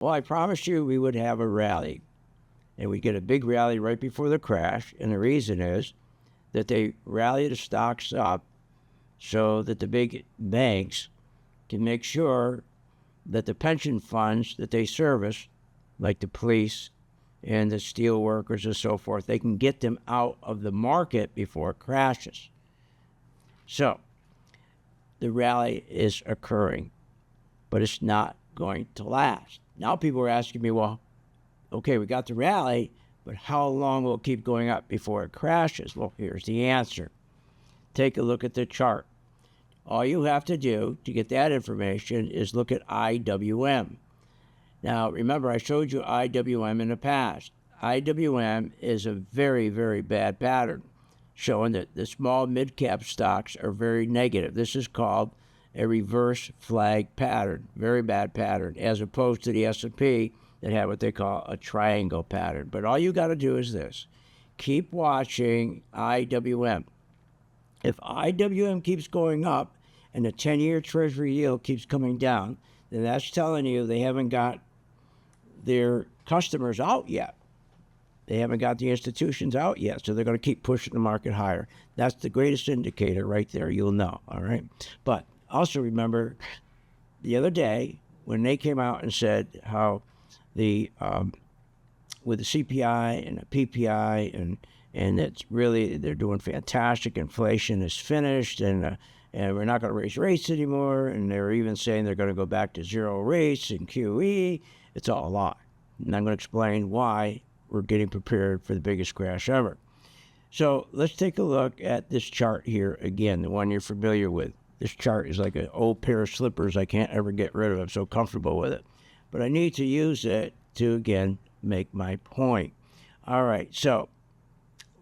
Well, I promised you we would have a rally, and we get a big rally right before the crash. And the reason is that they rally the stocks up so that the big banks can make sure that the pension funds that they service, like the police and the steel workers and so forth, they can get them out of the market before it crashes. So the rally is occurring, but it's not going to last. Now people are asking me, well, okay, we got the rally, but how long will it keep going up before it crashes? Well, here's the answer. Take a look at the chart. All you have to do to get that information is look at IWM. Now, remember, I showed you IWM in the past. IWM is a very, very bad pattern, showing that the small mid-cap stocks are very negative. This is called a reverse flag pattern, very bad pattern, as opposed to the S&P that had what they call a triangle pattern. But all you got to do is this. Keep watching IWM. If IWM keeps going up and the 10-year Treasury yield keeps coming down, then that's telling you they haven't got their customers out yet. They haven't got the institutions out yet, so they're going to keep pushing the market higher. That's the greatest indicator right there. You'll know, all right? But also remember the other day when they came out and said how the with the CPI and the PPI and it's really they're doing fantastic. Inflation is finished, and we're not going to raise rates anymore. And they're even saying they're going to go back to zero rates and QE. It's all a lie. And I'm going to explain why we're getting prepared for the biggest crash ever. So let's take a look at this chart here again, the one you're familiar with. This chart is like an old pair of slippers I can't ever get rid of. I'm so comfortable with it. But I need to use it to, again, make my point. All right, so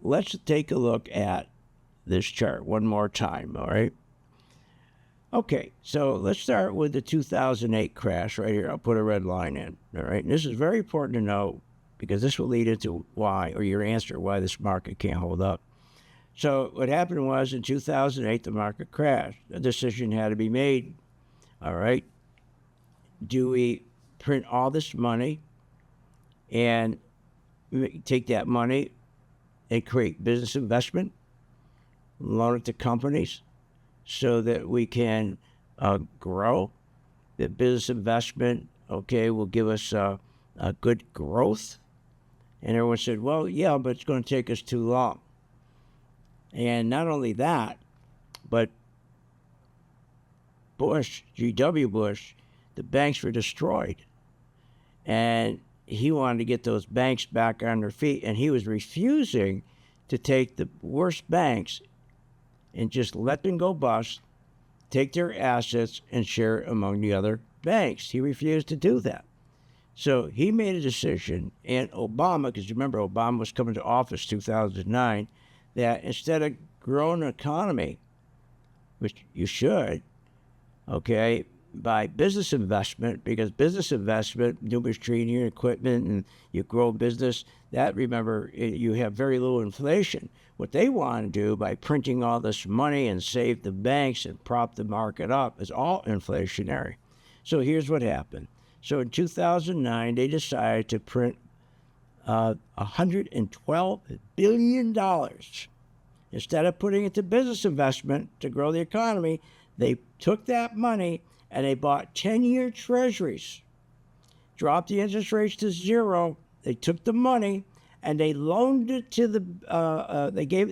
let's take a look at this chart one more time, all right? Okay, so let's start with the 2008 crash right here. I'll put a red line in, all right? And this is very important to know because this will lead into why, or your answer, why this market can't hold up. So what happened was in 2008, the market crashed. A decision had to be made, all right? Do we print all this money and take that money and create business investment, loan it to companies so that we can grow? That business investment, okay, will give us a good growth. And everyone said, well, yeah, but it's going to take us too long. And not only that, but Bush, G.W. Bush, the banks were destroyed. And he wanted to get those banks back on their feet, and he was refusing to take the worst banks and just let them go bust, take their assets, and share it among the other banks. He refused to do that. So he made a decision, and Obama, because you remember Obama was coming to office 2009, that instead of growing an economy, which you should, okay, by business investment, because business investment, new machinery and equipment, and you grow business, that, remember, you have very little inflation. What they want to do by printing all this money and save the banks and prop the market up is all inflationary. So here's what happened. So in 2009, they decided to print $112 billion. Instead of putting it to business investment to grow the economy, they took that money and they bought 10-year treasuries, dropped the interest rates to zero. They took the money and they loaned it to the, they gave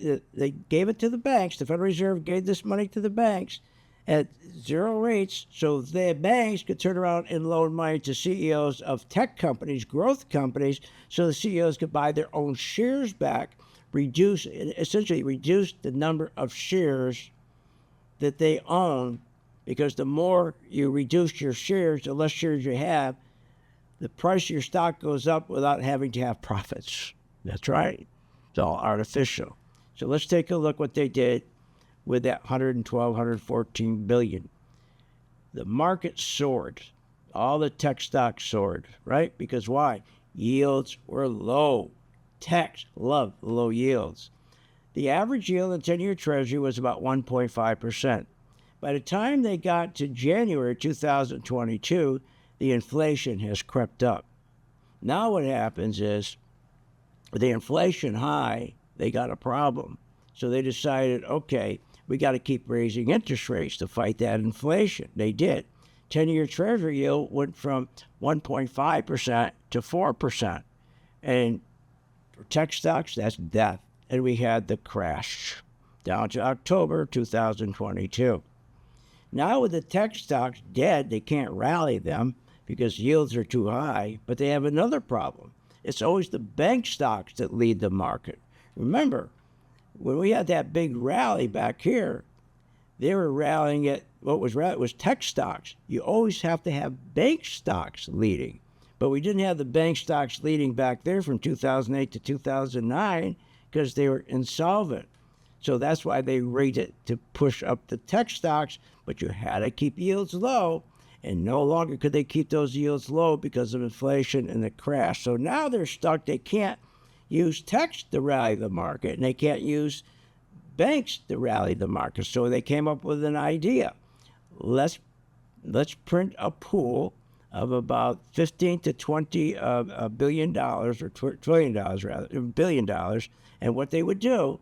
it to the banks. The Federal Reserve gave this money to the banks at zero rates, so the banks could turn around and loan money to CEOs of tech companies, growth companies, so the CEOs could buy their own shares back, essentially reduce the number of shares that they own, because the more you reduce your shares, the less shares you have, the price of your stock goes up without having to have profits. That's right. It's all artificial. So let's take a look what they did with that 114 billion. The market soared. All the tech stocks soared, right? Because why? Yields were low. Techs love low yields. The average yield in 10-year Treasury was about 1.5%. By the time they got to January 2022, the inflation has crept up. Now what happens is, with the inflation high, they got a problem. So they decided, okay, we got to keep raising interest rates to fight that inflation. They did. 10-year Treasury yield went from 1.5% to 4%. And for tech stocks, that's death. And we had the crash down to October 2022. Now with the tech stocks dead, they can't rally them because yields are too high, but they have another problem. It's always the bank stocks that lead the market. Remember, when we had that big rally back here, they were rallying at what was rallying was tech stocks. You always have to have bank stocks leading. But we didn't have the bank stocks leading back there from 2008 to 2009 because they were insolvent. So that's why they rated to push up the tech stocks, but you had to keep yields low, and no longer could they keep those yields low because of inflation and the crash. So now they're stuck. They can't use techs to rally the market, and they can't use banks to rally the market. So they came up with an idea. Let's print a pool of about $15 to $20 billion, or trillion dollars rather, $1 billion. And what they would do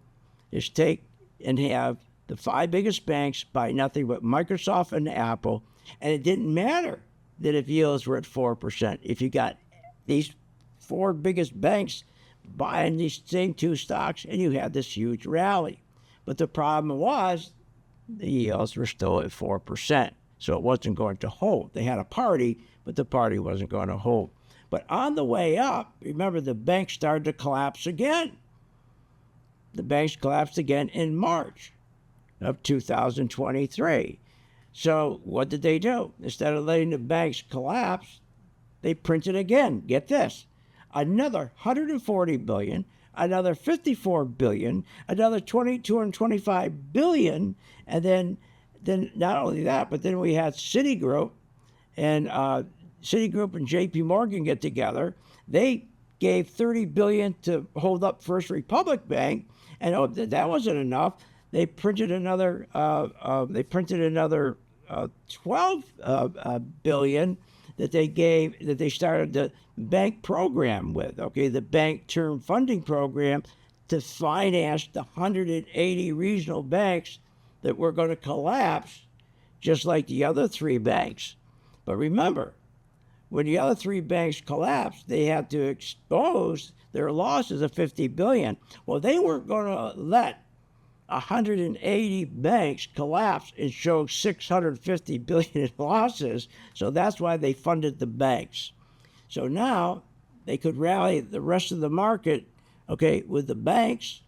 is take and have the 5 biggest banks buy nothing but Microsoft and Apple. And it didn't matter that if yields were at 4%. If you got these 4 biggest banks buying these same 2 stocks, and you had this huge rally. But the problem was the yields were still at 4%. So it wasn't going to hold. They had a party, but the party wasn't going to hold. But on the way up, remember, the banks started to collapse again. The banks collapsed again in March of 2023. So what did they do? Instead of letting the banks collapse, they printed again. Get this. Another $140 billion, another $54 billion, another $225 billion, and then not only that, but then we had Citigroup and J.P. Morgan get together. They gave $30 billion to hold up First Republic Bank, and that wasn't enough. They printed another. $12 billion that they started the bank program with. Okay, the bank term funding program to finance the 180 regional banks that were going to collapse, just like the other 3 banks. But remember, when the other 3 banks collapsed, they had to expose their losses of $50 billion. Well, they weren't going to let 180 banks collapse and show $650 billion in losses. So that's why they funded the banks. So now they could rally the rest of the market, okay, with the banks.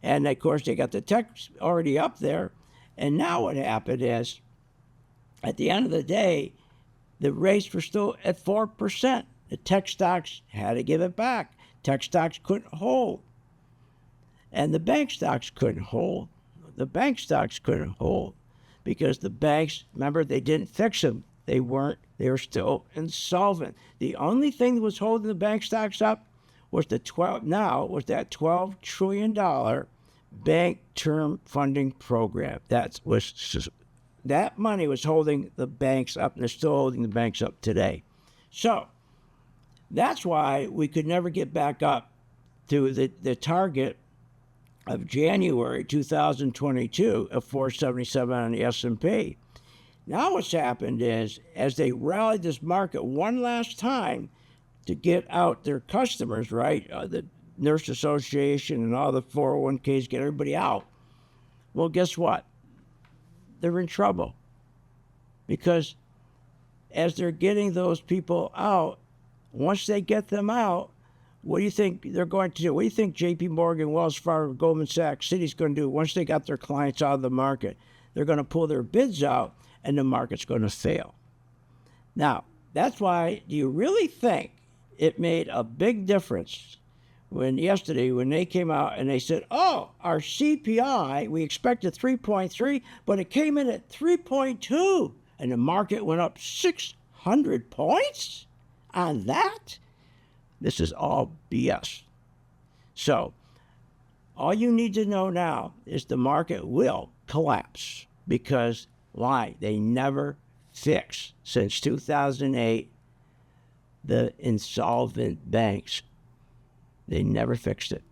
And of course, they got the tech already up there. And now what happened is, at the end of the day, the rates were still at 4%. The tech stocks had to give it back. Tech stocks couldn't hold. And the bank stocks couldn't hold. The bank stocks couldn't hold because the banks, remember, they didn't fix them. They were still insolvent. The only thing that was holding the bank stocks up was that $12 trillion bank term funding program. That money was holding the banks up, and they're still holding the banks up today. So that's why we could never get back up to the target of January 2022 of 477 on the S&P. Now what's happened is, as they rallied this market one last time to get out their customers, right, the Nurse Association and all the 401ks, get everybody out, well, guess what? They're in trouble. Because as they're getting those people out, once they get them out, what do you think they're going to do? What do you think J.P. Morgan, Wells Fargo, Goldman Sachs, Citi's going to do once they got their clients out of the market? They're going to pull their bids out, and the market's going to fail. Now, that's why, do you really think it made a big difference when they came out and they said, oh, our CPI, we expected 3.3, but it came in at 3.2, and the market went up 600 points on that? This is all BS. So all you need to know now is the market will collapse. Because why? They never fix since 2008 the insolvent banks. They never fixed it.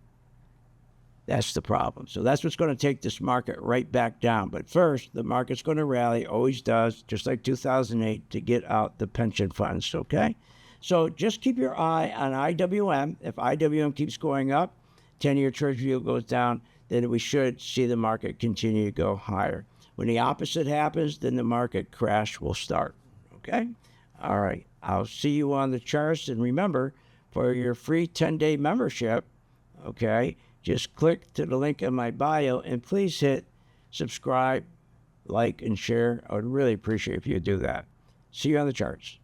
That's the problem. So that's what's going to take this market right back down. But first, the market's going to rally, always does, just like 2008, to get out the pension funds, okay? So just keep your eye on IWM. If IWM keeps going up, 10-year Treasury yield goes down, then we should see the market continue to go higher. When the opposite happens, then the market crash will start, okay? All right, I'll see you on the charts. And remember, for your free 10-day membership, okay, just click to the link in my bio and please hit subscribe, like, and share. I would really appreciate if you do that. See you on the charts.